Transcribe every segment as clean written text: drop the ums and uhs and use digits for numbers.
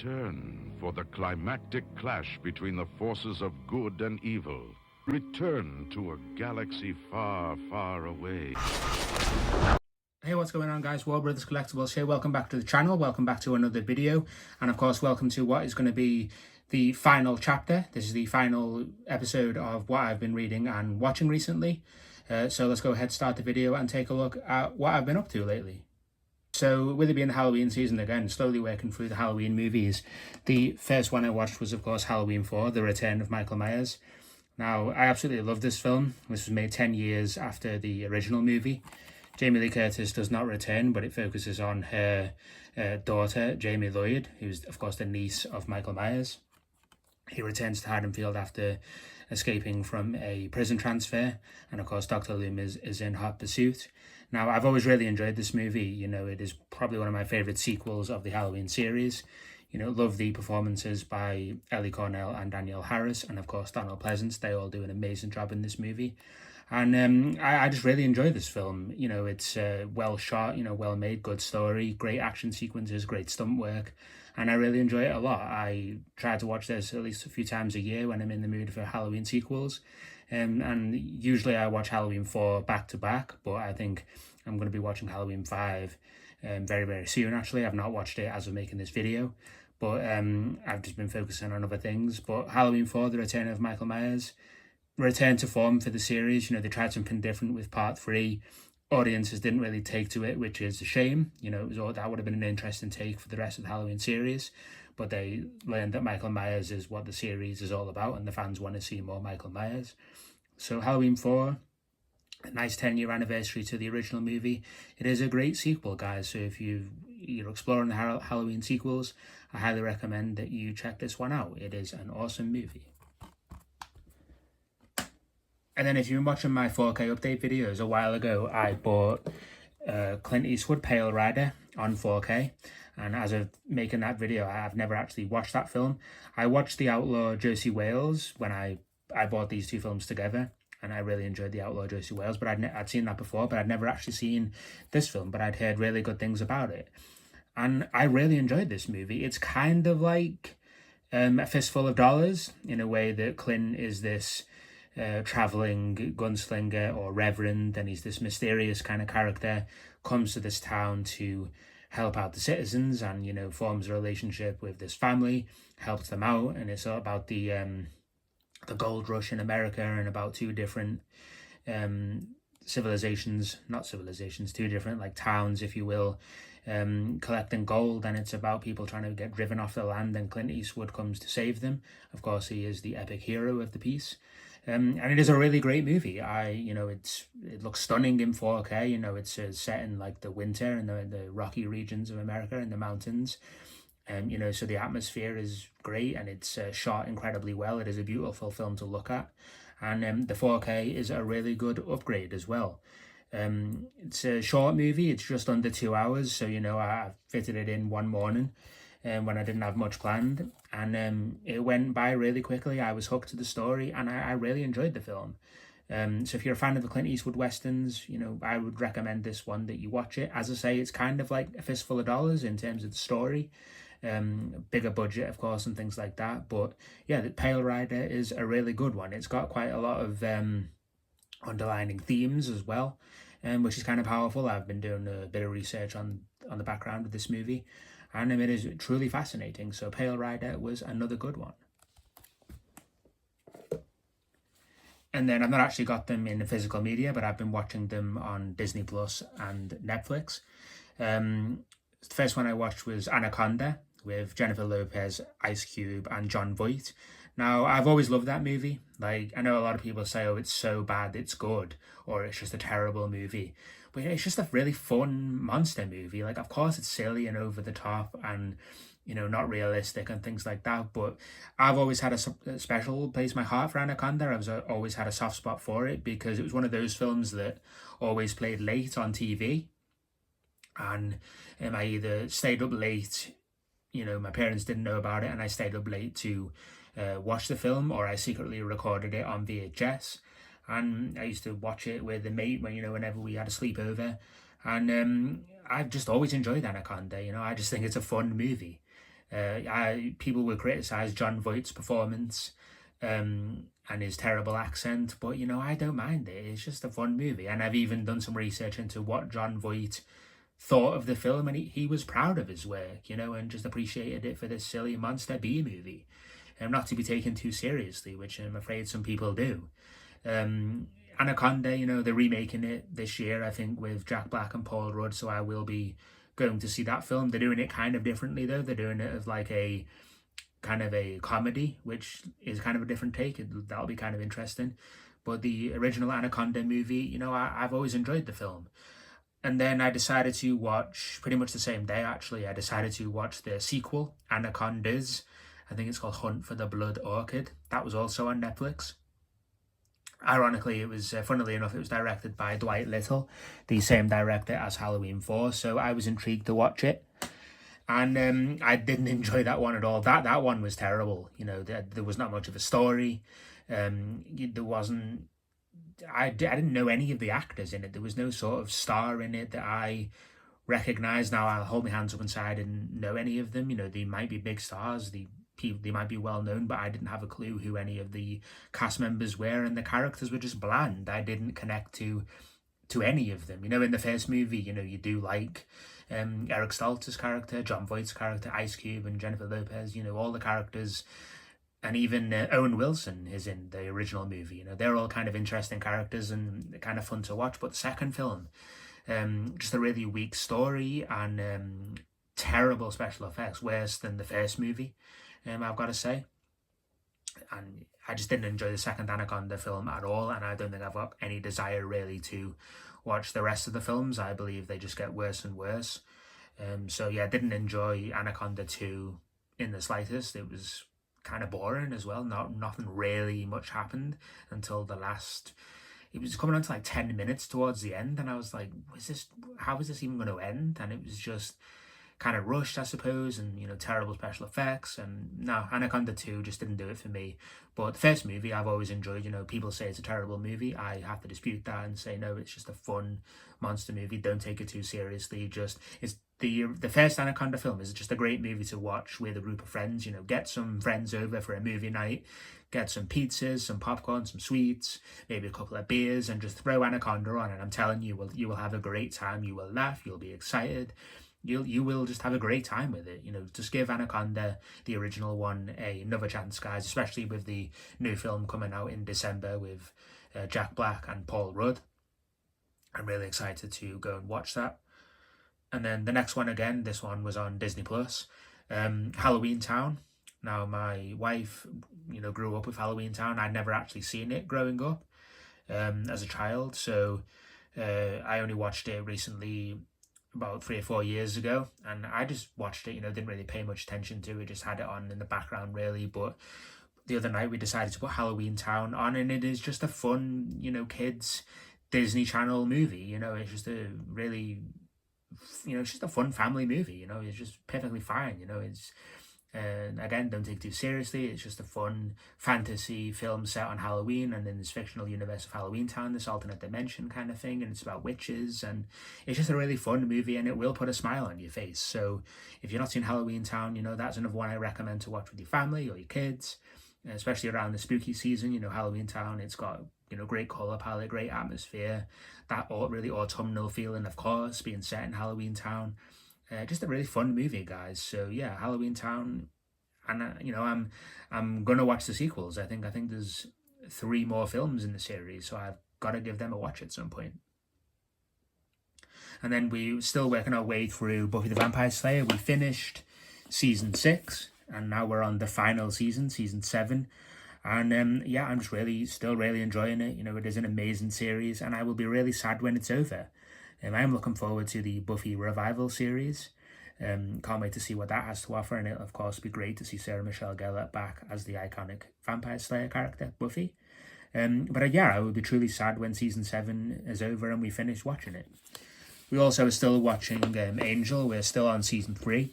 Return for the climactic clash between the forces of good and evil. Return to a galaxy far, far away. Hey, what's going on, guys? War Brothers Collectibles here. Welcome back to the channel. Welcome back to another video. And of course, welcome to what is going to be the final chapter. This is the final episode of what I've been reading and watching recently. So let's go ahead, start the video and take a look at what I've been up to lately. So with it being the Halloween season again, slowly working through the Halloween movies. The first one I watched was, of course, Halloween 4, The Return of Michael Myers. Now, I absolutely love this film. This was made 10 years after the original movie. Jamie Lee Curtis does not return, but it focuses on her daughter, Jamie Lloyd, who's, of course, the niece of Michael Myers. He returns to Haddonfield after escaping from a prison transfer, and of course Dr. Loomis is in hot pursuit. Now, I've always really enjoyed this movie. You know, it is probably one of my favourite sequels of the Halloween series. You know, love the performances by Ellie Cornell and Danielle Harris, and of course Donald Pleasance. They all do an amazing job in this movie. And I just really enjoy this film. You know, it's well shot, you know, well made, good story, great action sequences, great stunt work. And I really enjoy it a lot. I try to watch this at least a few times a year when I'm in the mood for Halloween sequels. And usually I watch Halloween 4 back to back, but I think I'm going to be watching Halloween 5 very, very soon, actually. I've not watched it as of making this video, but I've just been focusing on other things. But Halloween 4, The Return of Michael Myers, return to form for the series. You know, they tried something different with part 3. Audiences didn't really take to it, which is a shame. You know, that would have been an interesting take for the rest of the Halloween series, but they learned that Michael Myers is what the series is all about, and the fans want to see more Michael Myers. So Halloween 4, a nice 10-year anniversary to the original movie. It is a great sequel, guys. So if you're exploring the Halloween sequels, I highly recommend that you check this one out. It is an awesome movie. And then if you've been watching my 4K update videos, a while ago I bought Clint Eastwood Pale Rider on 4K. And as of making that video, I've never actually watched that film. I watched The Outlaw Josie Wales when I bought these two films together. And I really enjoyed The Outlaw Josie Wales, but I'd seen that before, but I'd never actually seen this film, but I'd heard really good things about it. And I really enjoyed this movie. It's kind of like A Fistful of Dollars, in a way that Clint is this traveling gunslinger or reverend, and he's this mysterious kind of character, comes to this town to help out the citizens, and, you know, forms a relationship with this family, helps them out. And it's all about the gold rush in America, and about two different two different like towns, if you will, collecting gold. And it's about people trying to get driven off the land, and Clint Eastwood comes to save them. Of course, he is the epic hero of the piece. And it is a really great movie. It looks stunning in 4K. You know, it's set in like the winter in the rocky regions of America, in the mountains. You know, so the atmosphere is great, and it's shot incredibly well. It is a beautiful film to look at. And the 4K is a really good upgrade as well. It's a short movie. It's just under 2 hours. So, you know, I fitted it in one morning when I didn't have much planned. And it went by really quickly. I was hooked to the story, and I really enjoyed the film. So if you're a fan of the Clint Eastwood westerns, you know, I would recommend this one, that you watch it. As I say, it's kind of like A Fistful of Dollars in terms of the story. Bigger budget, of course, and things like that. But yeah, the Pale Rider is a really good one. It's got quite a lot of underlining themes as well, which is kind of powerful. I've been doing a bit of research on the background of this movie, and it is truly fascinating. So Pale Rider was another good one. And then I've not actually got them in the physical media, but I've been watching them on Disney Plus and Netflix. The first one I watched was Anaconda, with Jennifer Lopez, Ice Cube, and Jon Voight. Now, I've always loved that movie. Like, I know a lot of people say, oh, it's so bad, it's good, or it's just a terrible movie. But yeah, it's just a really fun monster movie. Like, of course, it's silly and over the top and, you know, not realistic and things like that. But I've always had a special place in my heart for Anaconda. I've always had a soft spot for it, because it was one of those films that always played late on TV. And I either stayed up late, you know, my parents didn't know about it, and I stayed up late to watch the film, or I secretly recorded it on VHS. And I used to watch it with a mate whenever we had a sleepover. And I've just always enjoyed Anaconda. You know, I just think it's a fun movie. People will criticize John Voight's performance and his terrible accent, but I don't mind it. It's just a fun movie, and I've even done some research into what John Voight thought of the film, and he was proud of his work, and just appreciated it for this silly monster B movie, and not to be taken too seriously, which I'm afraid some people do. Anaconda, they're remaking it this year, I think, with Jack Black and Paul Rudd, so I will be going to see that film. They're doing it kind of differently, though. They're doing it as like a kind of a comedy, which is kind of a different take. That'll be kind of interesting. But the original Anaconda movie, I've always enjoyed the film. And then I decided to watch, pretty much the same day actually, I decided to watch the sequel, Anacondas. I think it's called Hunt for the Blood Orchid. That was also on Netflix. Ironically, it was, funnily enough, it was directed by Dwight Little, the same director as Halloween 4, so I was intrigued to watch it. And I didn't enjoy that one at all. That one was terrible. There was not much of a story. There wasn't... I didn't know any of the actors in it. There was no sort of star in it that I recognise. Now, I'll hold my hands up and say I didn't know any of them. They might be big stars. They might be well known, but I didn't have a clue who any of the cast members were, and the characters were just bland. I didn't connect to any of them. In the first movie, you do like Eric Stoltz's character, John Voight's character, Ice Cube and Jennifer Lopez, all the characters, and even Owen Wilson is in the original movie. They're all kind of interesting characters and kind of fun to watch. But the second film, just a really weak story and terrible special effects, worse than the first movie, I've got to say. And I just didn't enjoy the second Anaconda film at all, and I don't think I've got any desire really to watch the rest of the films. I believe they just get worse and worse. So yeah, I didn't enjoy Anaconda 2 in the slightest. It was kind of boring as well. Nothing really much happened until the last... It was coming on to like 10 minutes towards the end, and I was like, how is this even going to end? And it was just kind of rushed, I suppose, and terrible special effects. And no, Anaconda 2 just didn't do it for me. But the first movie I've always enjoyed. People say it's a terrible movie. I have to dispute that and say no, it's just a fun monster movie. Don't take it too seriously. It's the first Anaconda film is just a great movie to watch with a group of friends. Get some friends over for a movie night, get some pizzas, some popcorn, some sweets, maybe a couple of beers, and just throw Anaconda on, and I'm telling you, you will have a great time. You will laugh, you'll be excited, you will just have a great time with it. Just give Anaconda, the original one, another chance, guys, especially with the new film coming out in December with Jack Black and Paul Rudd. I'm really excited to go and watch that. And then the next one, again, this one was on Disney Plus, Halloween Town. Now, my wife, grew up with Halloween Town. I'd never actually seen it growing up as a child, so I only watched it recently, about 3 or 4 years ago, and I just watched it, didn't really pay much attention to it, just had it on in the background really. But the other night we decided to put Halloween Town on, and it is just a fun, kids Disney Channel movie. It's just a really, it's just a fun family movie. It's just perfectly fine. It's again, don't take it too seriously. It's just a fun fantasy film set on Halloween and in this fictional universe of Halloween Town, this alternate dimension kind of thing, and it's about witches, and it's just a really fun movie, and it will put a smile on your face. So if you're not seen Halloween Town, that's another one I recommend to watch with your family or your kids, especially around the spooky season. Halloween Town, it's got great color palette, great atmosphere, that really autumnal feeling, of course, being set in Halloween Town. Just a really fun movie, guys. So yeah, Halloween Town, and I'm gonna watch the sequels. I think there's 3 more films in the series, so I've got to give them a watch at some point. And then we're still working our way through Buffy the Vampire Slayer. We finished season 6, and now we're on the final season 7. And yeah, I'm just still really enjoying it. It is an amazing series, and I will be really sad when it's over. I am looking forward to the Buffy revival series. Can't wait to see what that has to offer, and it'll of course be great to see Sarah Michelle Gellar back as the iconic Vampire Slayer character, Buffy. But yeah, I will be truly sad when season 7 is over and we finish watching it. We also are still watching Angel. We're still on season 3,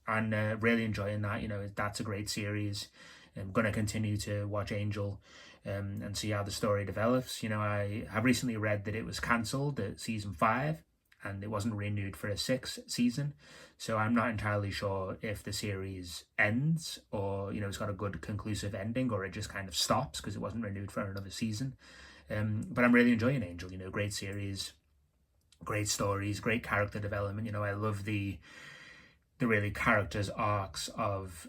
and really enjoying that. That's a great series. I'm going to continue to watch Angel and see how the story develops. I have recently read that it was cancelled at season 5, and it wasn't renewed for a sixth season. So I'm not entirely sure if the series ends, or it's got a good conclusive ending, or it just kind of stops because it wasn't renewed for another season. But I'm really enjoying Angel. Great series, great stories, great character development. I love the really characters arcs of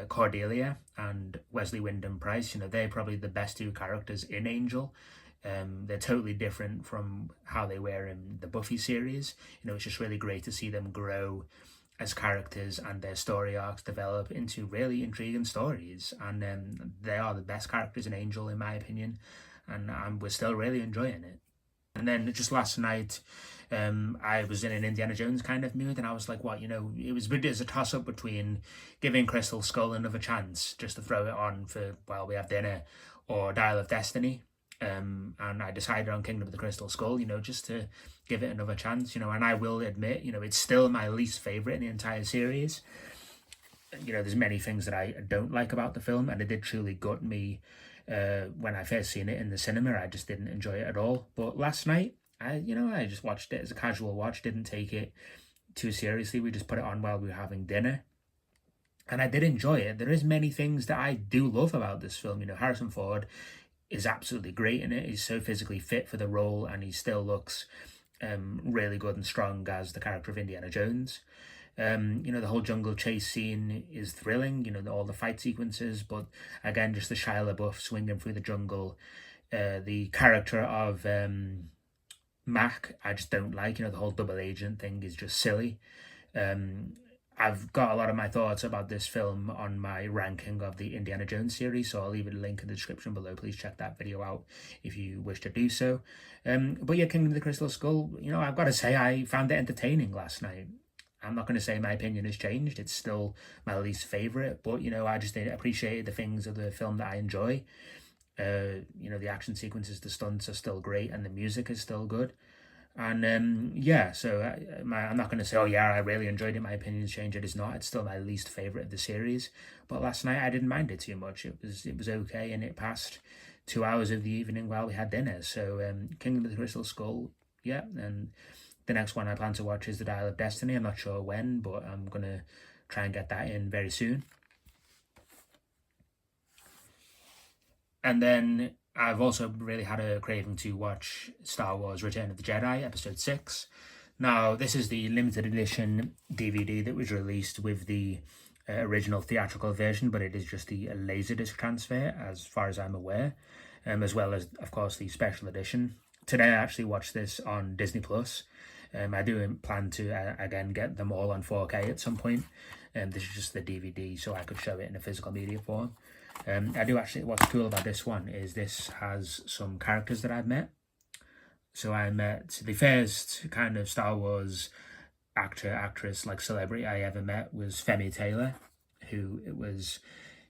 Cordelia and Wesley Wyndham-Pryce. They're probably the best two characters in Angel. They're totally different from how they were in the Buffy series. It's just really great to see them grow as characters and their story arcs develop into really intriguing stories. And they are the best characters in Angel, in my opinion. And we're still really enjoying it. And then just last night, I was in an Indiana Jones kind of mood, and I was like, what, it was a toss-up between giving Crystal Skull another chance, just to throw it on for while we have dinner, or Dial of Destiny. And I decided on Kingdom of the Crystal Skull, just to give it another chance, and I will admit, it's still my least favourite in the entire series. There's many things that I don't like about the film, and it did truly gut me when I first seen it in the cinema. I just didn't enjoy it at all. But last night, I just watched it as a casual watch, didn't take it too seriously. We just put it on while we were having dinner. And I did enjoy it. There is many things that I do love about this film. Harrison Ford is absolutely great in it. He's so physically fit for the role, and he still looks really good and strong as the character of Indiana Jones. The whole jungle chase scene is thrilling, all the fight sequences, but again, just the Shia LaBeouf swinging through the jungle. The character of Mac, I just don't like, the whole double agent thing is just silly. I've got a lot of my thoughts about this film on my ranking of the Indiana Jones series, so I'll leave a link in the description below. Please check that video out if you wish to do so. But yeah, Kingdom of the Crystal Skull, I've got to say I found it entertaining last night. I'm not going to say my opinion has changed. It's still my least favourite, but, I just appreciated the things of the film that I enjoy. The action sequences, the stunts are still great, and the music is still good. And yeah, so I'm not going to say, oh yeah, I really enjoyed it, my opinion's changed. It is not. It's still my least favourite of the series. But last night I didn't mind it too much. It was okay, and it passed 2 hours of the evening while we had dinner. So Kingdom of the Crystal Skull, yeah, and the next one I plan to watch is the Dial of Destiny. I'm not sure when, but I'm going to try and get that in very soon. And then I've also really had a craving to watch Star Wars Return of the Jedi, Episode 6. Now, this is the limited edition DVD that was released with the original theatrical version, but it is just the Laserdisc transfer, as far as I'm aware, as well as, of course, the special edition. Today I actually watched this on Disney+. I do plan to, again, get them all on 4K at some point. This is just the DVD, so I could show it in a physical media form. I do actually, what's cool about this one is this has some characters that I've met. So I met the first kind of Star Wars actress, like celebrity I ever met was Femi Taylor, who it was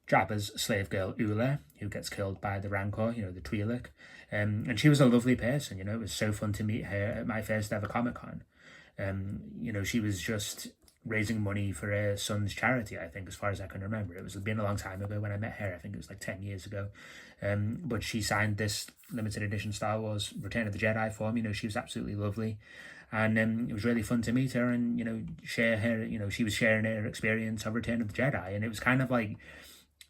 Jabba's slave girl Ula, who gets killed by the Rancor, the Twi'lek. And she was a lovely person, it was so fun to meet her at my first ever Comic-Con. She was just raising money for her son's charity, I think, as far as I can remember. It was been a long time ago when I met her. I think it was like 10 years ago. But she signed this limited edition Star Wars Return of the Jedi for me. She was absolutely lovely. And it was really fun to meet her and, share her, she was sharing her experience of Return of the Jedi. And it was kind of like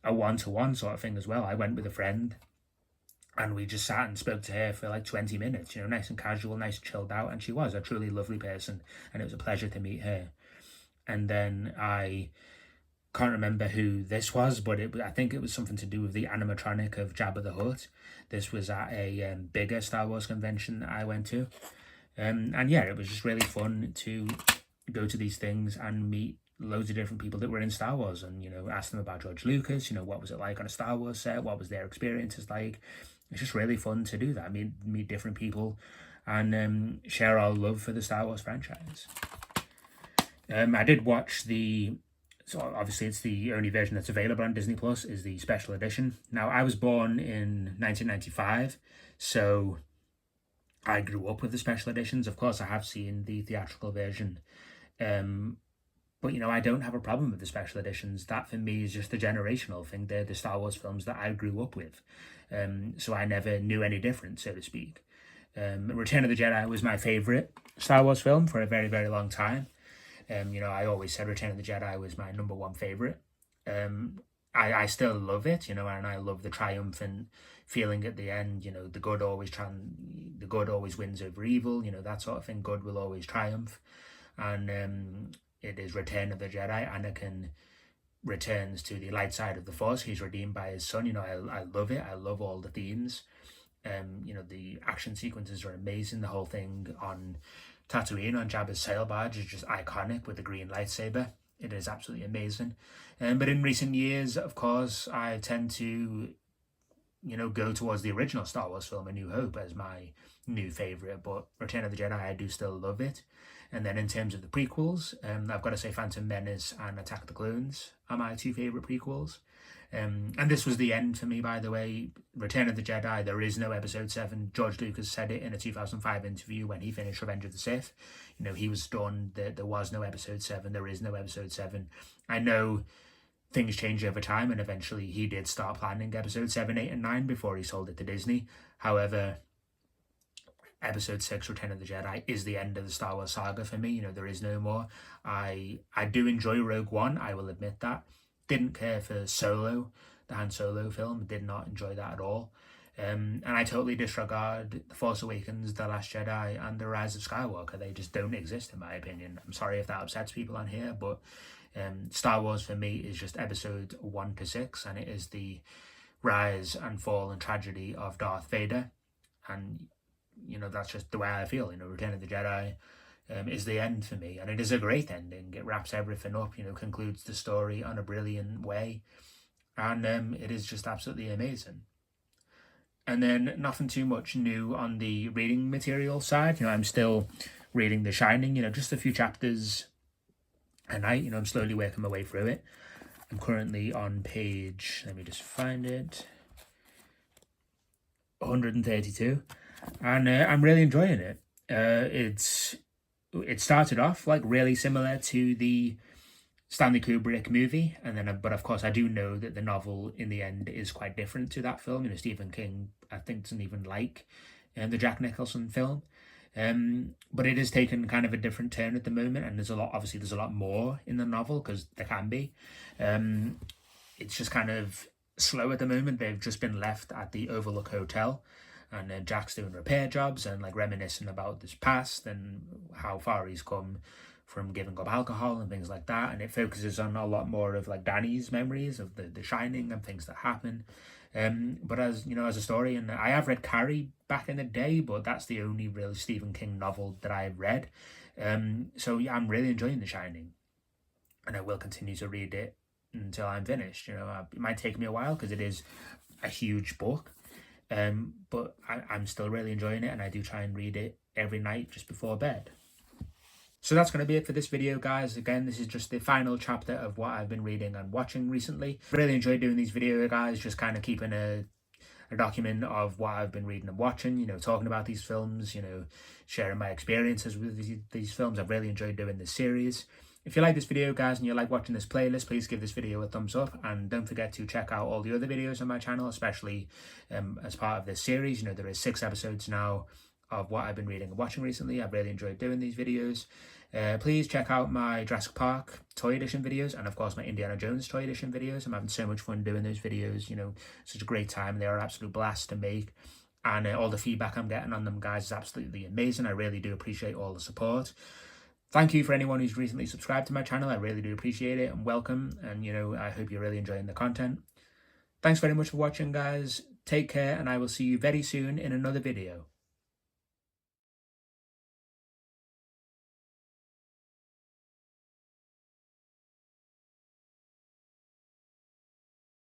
a one-to-one sort of thing as well. I went with a friend, and we just sat and spoke to her for like 20 minutes, nice and casual, nice and chilled out. And she was a truly lovely person, and it was a pleasure to meet her. And then I can't remember who this was, but I think it was something to do with the animatronic of Jabba the Hutt. This was at a bigger Star Wars convention that I went to. And yeah, it was just really fun to go to these things and meet loads of different people that were in Star Wars, and, ask them about George Lucas, what was it like on a Star Wars set? What was their experiences like? It's just really fun to do that, meet different people and share our love for the Star Wars franchise. I did watch so obviously it's the only version that's available on Disney Plus, is the special edition. Now, I was born in 1995, so I grew up with the special editions. Of course, I have seen the theatrical version, but, I don't have a problem with the special editions. That, for me, is just a generational thing. They're the Star Wars films that I grew up with, so I never knew any different, so to speak. Return of the Jedi was my favorite Star Wars film for a very, very long time. I always said Return of the Jedi was my number one favorite. I still love it, and I love the triumphant feeling at the end. The good always wins over evil. That sort of thing. Good will always triumph, and it is Return of the Jedi. Anakin returns to the light side of the Force. He's redeemed by his son. I love it. I love all the themes. The action sequences are amazing. The whole thing on Tatooine on Jabba's sail barge is just iconic with the green lightsaber. It is absolutely amazing. But in recent years, of course, I tend to, go towards the original Star Wars film, A New Hope, as my new favourite. But Return of the Jedi, I do still love it. And then in terms of the prequels, I've got to say Phantom Menace and Attack of the Clones are my two favourite prequels. And this was the end for me, by the way. Return of the Jedi, there is no Episode 7. George Lucas said it in a 2005 interview when he finished Revenge of the Sith. He was done. There was no Episode 7. There is no Episode 7. I know things change over time, and eventually he did start planning Episode 7, 8, and 9 before he sold it to Disney. However, Episode 6, Return of the Jedi, is the end of the Star Wars saga for me. There is no more. I do enjoy Rogue One, I will admit that. Didn't care for Solo, the Han Solo film. Did not enjoy that at all. And I totally disregard The Force Awakens, The Last Jedi, and The Rise of Skywalker. They just don't exist, in my opinion. I'm sorry if that upsets people on here, but Star Wars for me is just episode 1 to 6, and it is the rise and fall and tragedy of Darth Vader. And, that's just the way I feel. Return of the Jedi is the end for me, and it is a great ending. It wraps everything up, concludes the story on a brilliant way, and it is just absolutely amazing. And then nothing too much new on the reading material side. I'm still reading The Shining, just a few chapters a night. I'm slowly working my way through it. I'm currently on page, let me just find it, 132, and I'm really enjoying it. It started off like really similar to the Stanley Kubrick movie, and then but of course I do know that the novel in the end is quite different to that film. Stephen King, I think, doesn't even like the Jack Nicholson film, but it has taken kind of a different turn at the moment, and there's a lot more in the novel, because there can be. It's just kind of slow at the moment. They've just been left at the Overlook Hotel, and Jack's doing repair jobs and like reminiscing about his past and how far he's come from giving up alcohol and things like that. And it focuses on a lot more of like Danny's memories of the Shining and things that happen. But as a story, and I have read Carrie back in the day, but that's the only real Stephen King novel that I've read. So yeah, I'm really enjoying The Shining, and I will continue to read it until I'm finished. It might take me a while because it is a huge book. But I'm still really enjoying it, and I do try and read it every night just before bed. So that's going to be it for this video, guys. Again, this is just the final chapter of what I've been reading and watching recently. Really enjoyed doing these videos, guys, just kind of keeping a document of what I've been reading and watching, talking about these films, sharing my experiences with these films. I've really enjoyed doing this series. If you like this video, guys, and you like watching this playlist, please give this video a thumbs up, and don't forget to check out all the other videos on my channel, especially as part of this series. There is 6 episodes now of what I've been reading and watching recently. I've really enjoyed doing these videos. Please check out my Jurassic Park Toy Edition videos, and of course my Indiana Jones Toy Edition videos. I'm having so much fun doing those videos, such a great time. They are an absolute blast to make, and all the feedback I'm getting on them, guys, is absolutely amazing. I really do appreciate all the support. Thank you for anyone who's recently subscribed to my channel. I really do appreciate it, and welcome. And, I hope you're really enjoying the content. Thanks very much for watching, guys. Take care, and I will see you very soon in another video.